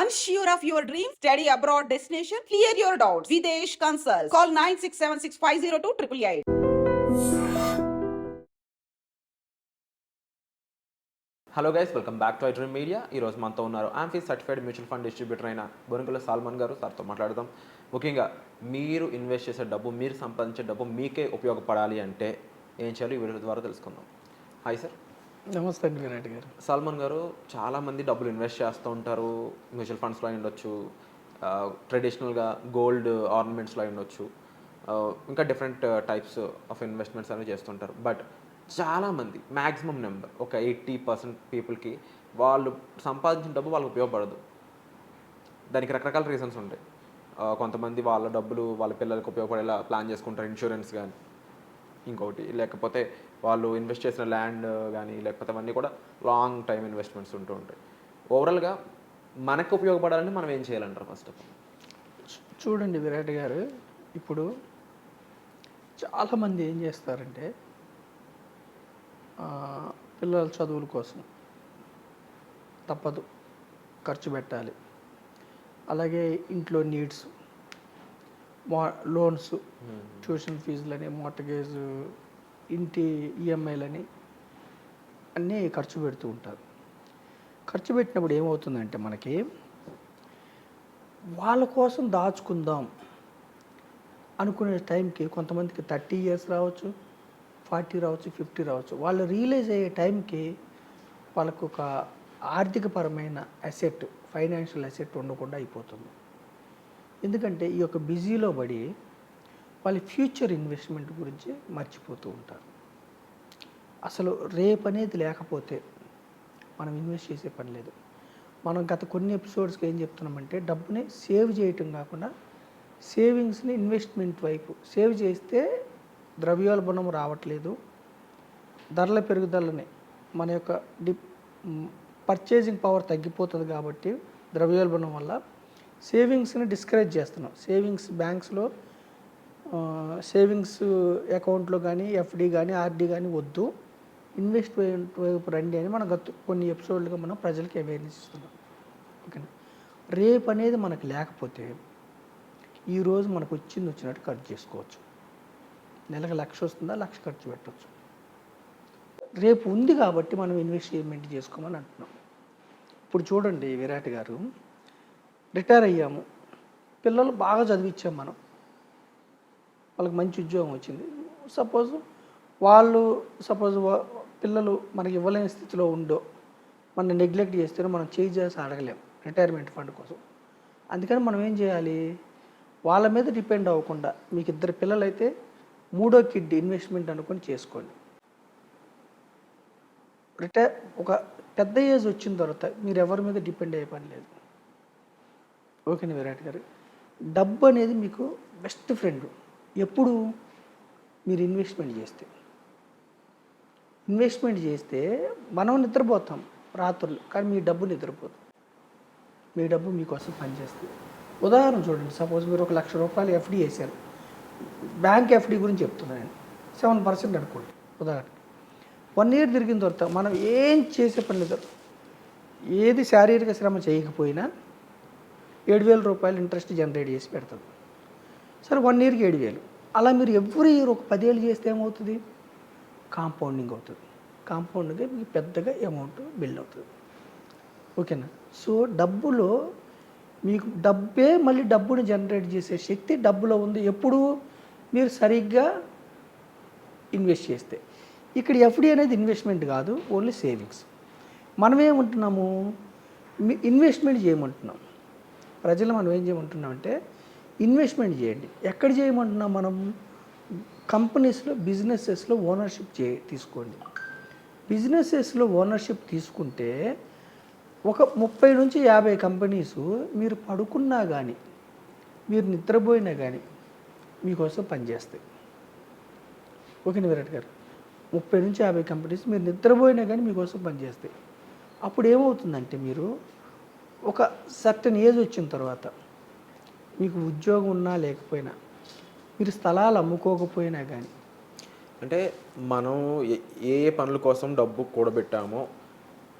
Unsure of your dream? Study abroad destination? Clear your doubts. Videsh Consult. Call 9676502888. Hello guys, welcome back to I dream media. ఈరోజు మనతో ఉన్నారు amphi certified mutual fund distributor అయిన బొరుగుల salmon గారు. సార్తో మాట్లాడదాం. ముఖ్యంగా మీరు ఇన్వెస్ట్ చేసే డబ్బు, మీరు సంపాదించే డబ్బు మీకే ఉపయోగపడాలి అంటే ఏం చేయాలి, ఈ వీడియో ద్వారా తెలుసుకుందాం. Hi sir. నమస్తే అండి విరాట్ గారు. సల్మాన్ గారు, చాలామంది డబ్బులు ఇన్వెస్ట్ చేస్తూ ఉంటారు. మ్యూచువల్ ఫండ్స్లో ఉండొచ్చు, ట్రెడిషనల్గా గోల్డ్ ఆర్నమెంట్స్లో ఉండొచ్చు, ఇంకా డిఫరెంట్ టైప్స్ ఆఫ్ ఇన్వెస్ట్మెంట్స్ అనేవి చేస్తుంటారు. బట్ చాలామంది, మ్యాక్సిమం నెంబర్, ఒక 80% పీపుల్కి వాళ్ళు సంపాదించిన డబ్బు వాళ్ళకి ఉపయోగపడదు. దానికి రకరకాల రీజన్స్ ఉంటాయి. కొంతమంది వాళ్ళ డబ్బులు వాళ్ళ పిల్లలకు ఉపయోగపడేలా ప్లాన్ చేసుకుంటారు, ఇన్సూరెన్స్ కానీ ఇంకొకటి, లేకపోతే వాళ్ళు ఇన్వెస్ట్ చేసిన ల్యాండ్ కానీ, లేకపోతే అవన్నీ కూడా లాంగ్ టైం ఇన్వెస్ట్మెంట్స్ ఉంటూ ఉంటాయి. ఓవరాల్గా మనకు ఉపయోగపడాలంటే మనం ఏం చేయాలంటారు? ఫస్ట్ ఆఫ్ ఆల్ చూడండి విరాట్ గారు, ఇప్పుడు చాలామంది ఏం చేస్తారంటే పిల్లల చదువుల కోసం తప్పదు, ఖర్చు పెట్టాలి. అలాగే ఇంట్లో నీడ్స్, లోన్స్, ట్యూషన్ ఫీజులని, మార్టగేజ్, ఇంటి ఈఎంఐలని అన్నీ ఖర్చు పెడుతూ ఉంటారు. ఖర్చు పెట్టినప్పుడు ఏమవుతుందంటే మనకి వాళ్ళ కోసం దాచుకుందాం అనుకునే టైంకి కొంతమందికి 30 years రావచ్చు, 40 రావచ్చు, 50 రావచ్చు. వాళ్ళు రియలైజ్ అయ్యే టైంకి వాళ్ళకు ఒక ఆర్థికపరమైన అసెట్, ఫైనాన్షియల్ అసెట్ ఉండకుండా అయిపోతుంది. ఎందుకంటే ఈ యొక్క బిజీలో పడి వాళ్ళ ఫ్యూచర్ ఇన్వెస్ట్మెంట్ గురించి మర్చిపోతూ ఉంటారు. అసలు రేపు అనేది లేకపోతే మనం ఇన్వెస్ట్ చేసే పని లేదు. మనం గత కొన్ని ఎపిసోడ్స్కి ఏం చెప్తున్నామంటే, డబ్బుని సేవ్ చేయటం కాకుండా సేవింగ్స్ని ఇన్వెస్ట్మెంట్ వైపు సేవ్ చేస్తే ద్రవ్యోల్బణం రావట్లేదు. ధరల పెరుగుదలని మన యొక్క పర్చేసింగ్ పవర్ తగ్గిపోతుంది కాబట్టి ద్రవ్యోల్బణం వల్ల సేవింగ్స్ని డిస్కరేజ్ చేస్తున్నాం. సేవింగ్స్ బ్యాంక్స్లో, సేవింగ్స్ అకౌంట్లో కానీ, ఎఫ్డి కానీ, ఆర్డి కానీ వద్దు, ఇన్వెస్ట్మెంట్ వైపు రండి అని మనం గత కొన్ని ఎపిసోడ్లుగా మనం ప్రజలకి అవేర్నెస్ ఇస్తున్నాం. ఓకేనా? రేపు అనేది మనకు లేకపోతే ఈరోజు మనకు వచ్చినట్టు ఖర్చు చేసుకోవచ్చు. నెలకు 1,00,000 వస్తుందా, 1,00,000 ఖర్చు పెట్టవచ్చు. రేపు ఉంది కాబట్టి మనం ఇన్వెస్ట్మెంట్ చేసుకోమని అంటున్నాం. ఇప్పుడు చూడండి విరాట్ గారు, రిటైర్ అయ్యాము, పిల్లలు బాగా చదివించాం మనం, వాళ్ళకి మంచి ఉద్యోగం వచ్చింది. సపోజ్ పిల్లలు మనకి ఇవ్వలేని స్థితిలో ఉండో, మనం నెగ్లెక్ట్ చేస్తే మనం చేసి అడగలేం రిటైర్మెంట్ ఫండ్ కోసం. అందుకని మనం ఏం చేయాలి, వాళ్ళ మీద డిపెండ్ అవ్వకుండా, మీకు 2 పిల్లలు అయితే 3వ కిడ్ ఇన్వెస్ట్మెంట్ అనుకొని చేసుకోండి. ఒక పెద్ద ఏజ్ వచ్చిన తర్వాత మీరు ఎవరి మీద డిపెండ్ అయ్యే పని లేదు. ఓకేనా విరాట్ గారు? డబ్బు అనేది మీకు బెస్ట్ ఫ్రెండ్. ఎప్పుడు మీరు ఇన్వెస్ట్మెంట్ చేస్తే మనం నిద్రపోతాం రాత్రులు, కానీ మీ డబ్బు నిద్రపోదు. మీ డబ్బు మీకోసం పనిచేస్తుంది. ఉదాహరణ చూడండి, సపోజ్ మీరు 1,00,000 రూపాయలు ఎఫ్డి వేశారు. బ్యాంక్ ఎఫ్డి గురించి చెప్తున్నాను నేను. 7% అనుకోండి ఉదాహరణ. 1 year తిరిగిన తర్వాత మనం ఏం చేసే పని లేదు, ఏది శారీరక శ్రమ చేయకపోయినా 7,000 రూపాయలు ఇంట్రెస్ట్ జనరేట్ చేసి పెడుతుంది. సరే, 1 yearకి 7,000. అలా మీరు ఎవ్రీ ఇయర్ ఒక 10 ఏళ్ళు చేస్తే ఏమవుతుంది, కాంపౌండింగ్ అవుతుంది. కాంపౌండ్గా మీకు పెద్దగా అమౌంట్ బిల్డ్ అవుతుంది. ఓకేనా? సో డబ్బులో మీకు డబ్బే మళ్ళీ డబ్బుని జనరేట్ చేసే శక్తి డబ్బులో ఉంది, ఎప్పుడు మీరు సరిగ్గా ఇన్వెస్ట్ చేస్తే. ఇక్కడ ఎఫ్డి అనేది ఇన్వెస్ట్మెంట్ కాదు, ఓన్లీ సేవింగ్స్. మనం ఏమంటున్నాము, ఇన్వెస్ట్మెంట్ చేయమంటున్నాం ప్రజలు. మనం ఏం చేయమంటున్నామంటే ఇన్వెస్ట్మెంట్ చేయండి. ఎక్కడ చేయమంటున్నాం మనం? కంపెనీస్లో, బిజినెసెస్లో ఓనర్షిప్ తీసుకోండి. బిజినెసెస్లో ఓనర్షిప్ తీసుకుంటే ఒక 30 నుంచి 50 కంపెనీస్ మీరు పడుకున్నా కానీ, మీరు నిద్రపోయినా కానీ మీకోసం పనిచేస్తాయి. ఓకేనా విరాట్ గారు? 30 నుంచి 50 కంపెనీస్ మీరు నిద్రపోయినా కానీ మీకోసం పనిచేస్తాయి. అప్పుడు ఏమవుతుందంటే, మీరు ఒక సర్టన్ ఏజ్ వచ్చిన తర్వాత, మీకు ఉద్యోగం ఉన్నా లేకపోయినా, మీరు స్థలాలు అమ్ముకోకపోయినా కానీ, అంటే మనం ఏ పనుల కోసం డబ్బు కూడబెట్టామో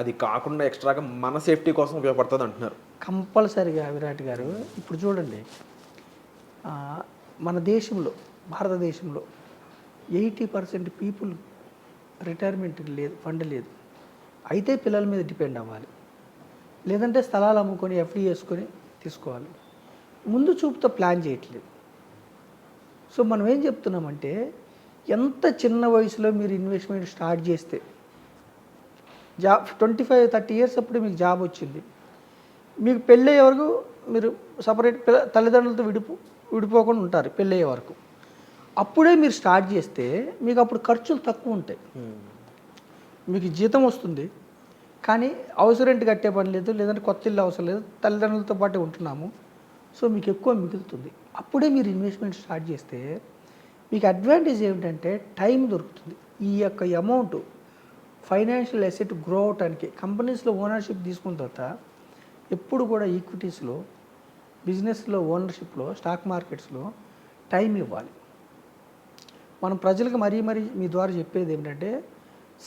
అది కాకుండా ఎక్స్ట్రాగా మన సేఫ్టీ కోసం ఉపయోగపడుతుంది అంటున్నారు. కంపల్సరిగా విరాట్ గారు ఇప్పుడు చూడండి, ఆ, మన దేశంలో భారతదేశంలో 80% పీపుల్ రిటైర్మెంట్ లేదు, ఫండ్ లేదు. అయితే పిల్లల మీద డిపెండ్ అవ్వాలి, లేదంటే స్థలాలు అమ్ముకొని ఎఫ్డి చేసుకొని తీసుకోవాలి. ముందు చూపుతో ప్లాన్ చేయట్లేదు. సో మనం ఏం చెప్తున్నామంటే, ఎంత చిన్న వయసులో మీరు ఇన్వెస్ట్మెంట్ స్టార్ట్ చేస్తే జాబ్ 25-30 ఇయర్స్ అప్పుడు మీకు జాబ్ వచ్చింది, మీకు పెళ్ళయ్యే వరకు మీరు సపరేట్ తల్లిదండ్రులతో విడిపోకుండా ఉంటారు పెళ్ళయ్యే వరకు. అప్పుడే మీరు స్టార్ట్ చేస్తే మీకు అప్పుడు ఖర్చులు తక్కువ ఉంటాయి. మీకు జీతం వస్తుంది, కానీ హౌస్ రెంట్ కట్టే పని లేదు, లేదంటే కొత్త ఇల్లు అవసరం లేదు, తల్లిదండ్రులతో పాటు ఉంటున్నాము. సో మీకు ఎక్కువ మిగులుతుంది. అప్పుడే మీరు ఇన్వెస్ట్మెంట్ స్టార్ట్ చేస్తే మీకు అడ్వాంటేజ్ ఏమిటంటే టైం దొరుకుతుంది. ఈ యొక్క అమౌంట్ ఫైనాన్షియల్ అసెట్ గ్రో అవటానికి కంపెనీస్లో ఓనర్షిప్ తీసుకున్న తర్వాత ఎప్పుడు కూడా ఈక్విటీస్లో, బిజినెస్లో, ఓనర్షిప్లో, స్టాక్ మార్కెట్స్లో టైం ఇవ్వాలి. మనం ప్రజలకు మరీ మీ ద్వారా చెప్పేది ఏంటంటే,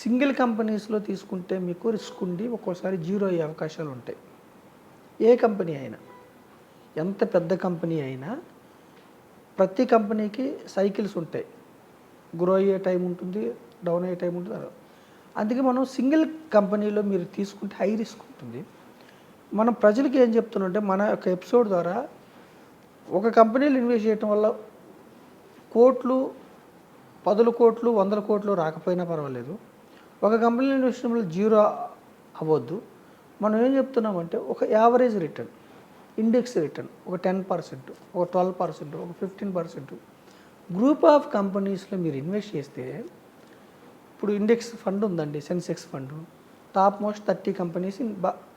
సింగిల్ కంపెనీస్లో తీసుకుంటే మీకు రిస్క్ ఉండి ఒక్కోసారి జీరో అయ్యే అవకాశాలు ఉంటాయి. ఏ కంపెనీ అయినా, ఎంత పెద్ద కంపెనీ అయినా ప్రతి కంపెనీకి సైకిల్స్ ఉంటాయి. గ్రో అయ్యే టైం ఉంటుంది, డౌన్ అయ్యే టైం ఉంటుంది. అందుకే మనం సింగిల్ కంపెనీలో మీరు తీసుకుంటే హై రిస్క్ ఉంటుంది. మనం ప్రజలకి ఏం చెప్తున్నామంటే, మన యొక్క ఎపిసోడ్ ద్వారా ఒక కంపెనీలో ఇన్వెస్ట్ చేయడం వల్ల కోట్లు, 10 కోట్లు, 100 కోట్లు రాకపోయినా పర్వాలేదు, ఒక కంపెనీలో ఇన్వెస్ట్ చేయడం వల్ల జీరో అవ్వద్దు. మనం ఏం చెప్తున్నామంటే, ఒక యావరేజ్ రిటర్న్, ఇండెక్స్ రిటర్న్ ఒక 10%, ఒక 12%, ఒక 15% గ్రూప్ ఆఫ్ కంపెనీస్లో మీరు ఇన్వెస్ట్ చేస్తే, ఇప్పుడు ఇండెక్స్ ఫండ్ ఉందండి, Sensex fund, top most 30 companies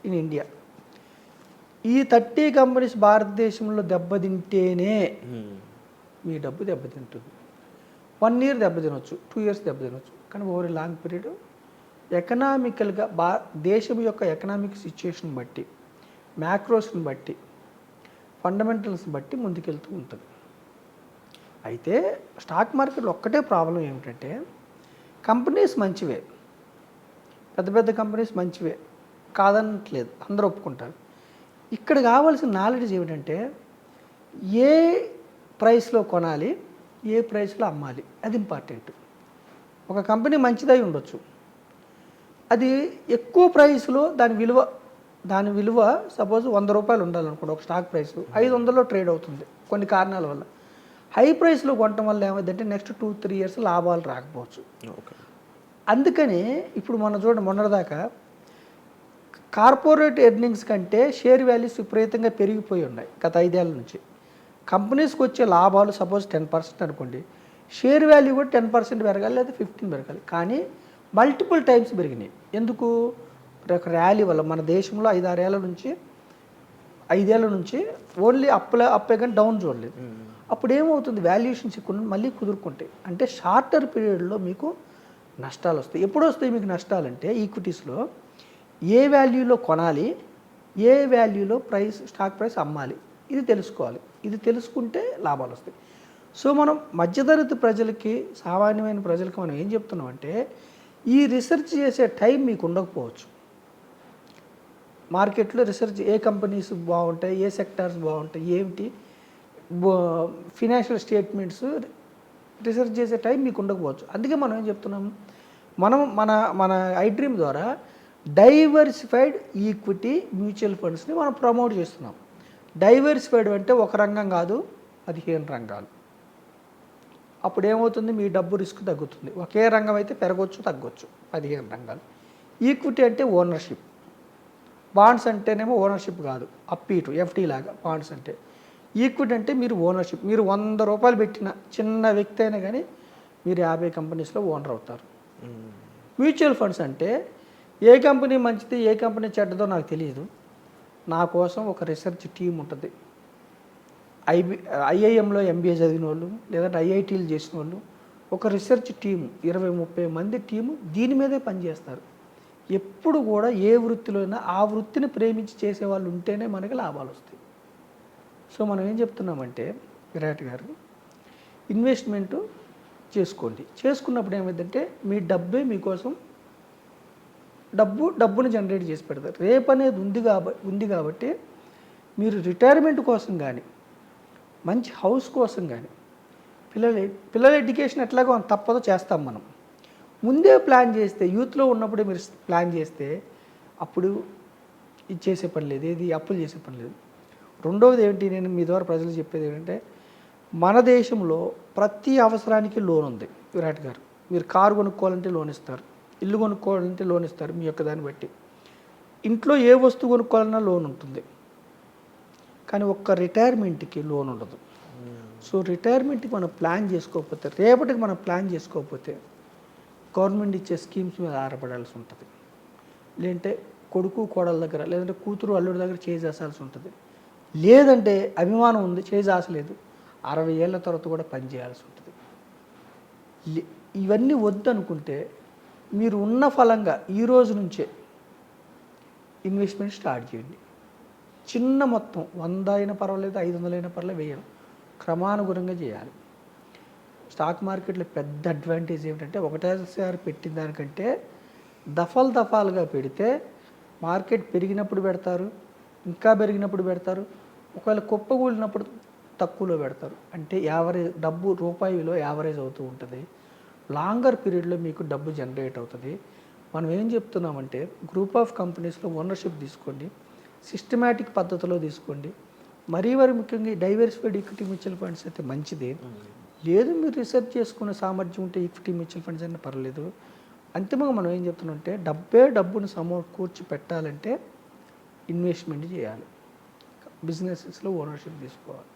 in India. ఈ 30 కంపెనీస్ భారతదేశంలో దెబ్బతింటేనే మీ డబ్బు దెబ్బతింటుంది. 1 ఇయర్ దెబ్బతినొచ్చు, 2 ఇయర్స్ దెబ్బతినొచ్చు, కానీ ఓవర్ లాంగ్ పీరియడ్ ఎకనామికల్గా దేశం యొక్క ఎకనామిక్ సిచ్యుయేషన్ బట్టి, మ్యాక్రోస్ని బట్టి, ఫండమెంటల్స్ని బట్టి ముందుకెళ్తూ ఉంటుంది. అయితే స్టాక్ మార్కెట్లో ఒక్కటే ప్రాబ్లం ఏమిటంటే, కంపెనీస్ మంచివే, పెద్ద పెద్ద కంపెనీస్ మంచివే కాదనట్లేదు, అందరూ ఒప్పుకుంటారు. ఇక్కడ కావాల్సిన నాలెడ్జ్ ఏమిటంటే, ఏ ప్రైస్లో కొనాలి, ఏ ప్రైస్లో అమ్మాలి, అది ఇంపార్టెంట్. ఒక కంపెనీ మంచిదై ఉండొచ్చు, అది ఎక్కువ ప్రైస్లో దాని విలువ సపోజ్ 100 రూపాయలు ఉండాలనుకోండి, ఒక స్టాక్ ప్రైస్ 500లో ట్రేడ్ అవుతుంది కొన్ని కారణాల వల్ల. హై ప్రైస్లో కొనటం వల్ల ఏమైందంటే నెక్స్ట్ 2-3 ఇయర్స్ లాభాలు రాకపోవచ్చు. అందుకని ఇప్పుడు మనం చూడండి, మొన్నటిదాకా కార్పొరేట్ ఎర్నింగ్స్ కంటే షేర్ వాల్యూస్ విపరీతంగా పెరిగిపోయి ఉన్నాయి గత 5 ఏళ్ళ నుంచి. కంపెనీస్కి వచ్చే లాభాలు సపోజ్ 10% అనుకోండి, షేర్ వాల్యూ కూడా 10% పెరగాలి, లేదా 15 పెరగాలి. కానీ మల్టిపుల్ టైమ్స్ పెరిగినాయి. ఎందుకు? ఒక ర్యాలీ వల్ల. మన దేశంలో 5 ఏళ్ళ నుంచి ఓన్లీ అప్పే కానీ డౌన్ చూడలేదు. అప్పుడు ఏమవుతుంది, వాల్యుయేషన్స్ ఎక్కువ మళ్ళీ కుదురుకుంటాయి. అంటే షార్టర్ పీరియడ్లో మీకు నష్టాలు వస్తాయి. ఎప్పుడు వస్తాయి మీకు నష్టాలంటే, ఈక్విటీస్లో ఏ వాల్యూలో కొనాలి, ఏ వాల్యూలో స్టాక్ ప్రైస్ అమ్మాలి, ఇది తెలుసుకోవాలి. ఇది తెలుసుకుంటే లాభాలు వస్తాయి. సో మనం మధ్యతరగతి ప్రజలకి, సామాన్యమైన ప్రజలకి మనం ఏం చెప్తున్నామంటే, ఈ రీసెర్చ్ చేసే టైం మీకు ఉండకపోవచ్చు. మార్కెట్లో రీసెర్చ్ ఏ కంపెనీస్ బాగుంటాయి, ఏ సెక్టార్స్ బాగుంటాయి, ఏమిటి ఫినాన్షియల్ స్టేట్మెంట్స్ రీసెర్చ్ చేసే టైం మీకు ఉండకపోవచ్చు. అందుకే మనం ఏం చెప్తున్నాం, మనం మన ఐడ్రీమ్ ద్వారా డైవర్సిఫైడ్ ఈక్విటీ మ్యూచువల్ ఫండ్స్ని మనం ప్రమోట్ చేస్తున్నాం. డైవర్సిఫైడ్ అంటే ఒక రంగం కాదు, 15 రంగాలు. అప్పుడు ఏమవుతుంది, మీ డబ్బు రిస్క్ తగ్గుతుంది. ఒకే రంగం అయితే పెరగవచ్చు, తగ్గొచ్చు. 15 రంగాలు. ఈక్విటీ అంటే ఓనర్షిప్, బాండ్స్ అంటేనేమో ఓనర్షిప్ కాదు, అప్పీటు ఎఫ్టీ లాగా బాండ్స్ అంటే. ఈక్విటీ అంటే మీరు ఓనర్షిప్, మీరు 100 రూపాయలు పెట్టిన చిన్న వ్యక్తి అయినా కానీ మీరు 50 కంపెనీస్లో ఓనర్ అవుతారు. మ్యూచువల్ ఫండ్స్ అంటే ఏ కంపెనీ మంచిది, ఏ కంపెనీ చెడ్డదో నాకు తెలియదు, నా కోసం ఒక రీసెర్చ్ టీం ఉంటుంది. ఐఐఎంలో ఎంబీఏ చదివిన వాళ్ళు, లేదంటే ఐఐటీలు చేసిన వాళ్ళు, ఒక రీసెర్చ్ టీము 20-30 మంది టీము దీని మీదే పనిచేస్తారు. ఎప్పుడు కూడా ఏ వృత్తిలో అయినా ఆ వృత్తిని ప్రేమించి చేసేవాళ్ళు ఉంటేనే మనకి లాభాలు వస్తాయి. సో మనం ఏం చెప్తున్నామంటే, విరాట్ గారు, ఇన్వెస్ట్మెంటు చేసుకోండి. చేసుకున్నప్పుడు ఏమైందంటే మీ డబ్బే మీకోసం డబ్బుని జనరేట్ చేసి పెడతారు. రేపు అనేది ఉంది కాబట్టి మీరు రిటైర్మెంట్ కోసం కానీ మంచి హౌస్ కోసం కానీ పిల్లల ఎడ్యుకేషన్ ఎట్లాగో తప్పదో చేస్తాం మనం. ముందే ప్లాన్ చేస్తే, యూత్లో ఉన్నప్పుడే మీరు ప్లాన్ చేస్తే అప్పుడు ఇది చేసే పని లేదు, ఏది అప్పులు చేసే పని లేదు. రెండవది ఏంటి, నేను మీ ద్వారా ప్రజలకు చెప్పేది ఏంటంటే, మన దేశంలో ప్రతి అవసరానికి లోన్ ఉంది. విరాట్ గారు, మీరు కారు కొనుక్కోవాలంటే లోన్ ఇస్తారు, ఇల్లు కొనుక్కోవాలంటే లోన్ ఇస్తారు, మీ యొక్క దాన్ని బట్టి. ఇంట్లో ఏ వస్తువు కొనుక్కోవాలన్నా లోన్ ఉంటుంది, కానీ ఒక్క రిటైర్మెంట్కి లోన్ ఉండదు. సో రిటైర్మెంట్కి మనం ప్లాన్ చేసుకోకపోతే, రేపటికి మనం ప్లాన్ చేసుకోకపోతే గవర్నమెంట్ ఇచ్చే స్కీమ్స్ మీద ఆధారపడాల్సి ఉంటుంది. లేదంటే కొడుకు కోడల దగ్గర, లేదంటే కూతురు అల్లుడి దగ్గర చేసేసాల్సి ఉంటుంది. లేదంటే అభిమానం ఉంది, చేసేసలేదు, 60 ఏళ్ళ తర్వాత కూడా పని చేయాల్సి ఉంటుంది. ఇవన్నీ వద్దనుకుంటే మీరు ఉన్న ఫలంగా ఈ రోజు నుంచే ఇన్వెస్ట్మెంట్ స్టార్ట్ చేయండి. చిన్న మొత్తం 100 అయినా పర్వాలేదు, 500 అయినా పర్వాలేదు, వేయడం క్రమానుగుణంగా చేయాలి. స్టాక్ మార్కెట్లో పెద్ద అడ్వాంటేజ్ ఏమిటంటే, ఒకటేసారి పెట్టిన దానికంటే దఫాలుగా పెడితే మార్కెట్ పెరిగినప్పుడు పెడతారు, ఇంకా పెరిగినప్పుడు పెడతారు, ఒకవేళ కుప్పగూలినప్పుడు తక్కువలో పెడతారు. అంటే యావరేజ్ డబ్బు, రూపాయి విలువ యావరేజ్ అవుతూ ఉంటుంది. లాంగర్ పీరియడ్లో మీకు డబ్బు జనరేట్ అవుతుంది. మనం ఏం చెప్తున్నామంటే, గ్రూప్ ఆఫ్ కంపెనీస్లో ఓనర్షిప్ తీసుకోండి, సిస్టమేటిక్ పద్ధతిలో తీసుకోండి. మరీ ముఖ్యంగా డైవర్సిఫైడ్ ఈక్విటీ మ్యూచువల్ ఫండ్స్ అయితే మంచిదే. లేదు మీరు రీసెర్చ్ చేసుకునే సామర్థ్యం ఉంటే ఈక్విటీ మ్యూచువల్ ఫండ్స్ అయినా పర్లేదు. అంతిమంగా మనం ఏం చెప్తున్నామంటే, డబ్బును సమకూర్చి పెట్టాలంటే ఇన్వెస్ట్మెంట్ చేయాలి, బిజినెసెస్లో ఓనర్షిప్ తీసుకోవాలి.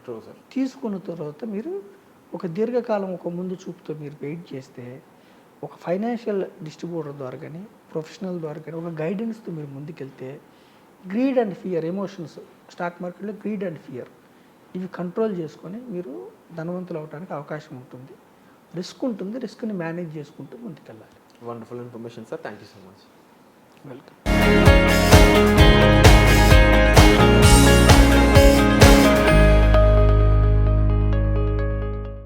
True sir. తీసుకున్న తర్వాత మీరు ఒక దీర్ఘకాలం, ఒక ముందు చూపుతో మీరు వెయిట్ చేస్తే, ఒక ఫైనాన్షియల్ డిస్ట్రిబ్యూటర్ ద్వారా కానీ, ప్రొఫెషనల్ ద్వారా కానీ, ఒక గైడెన్స్తో మీరు ముందుకెళ్తే, greed and fear emotions, stock మార్కెట్లో గ్రీడ్ అండ్ ఫియర్ ఇవి కంట్రోల్ చేసుకొని మీరు ధనవంతులు అవడానికి అవకాశం ఉంటుంది. రిస్క్ ఉంటుంది, రిస్క్ని మేనేజ్ చేసుకుంటూ ముందుకెళ్ళాలి. Wonderful information sir, thank you so much. Welcome.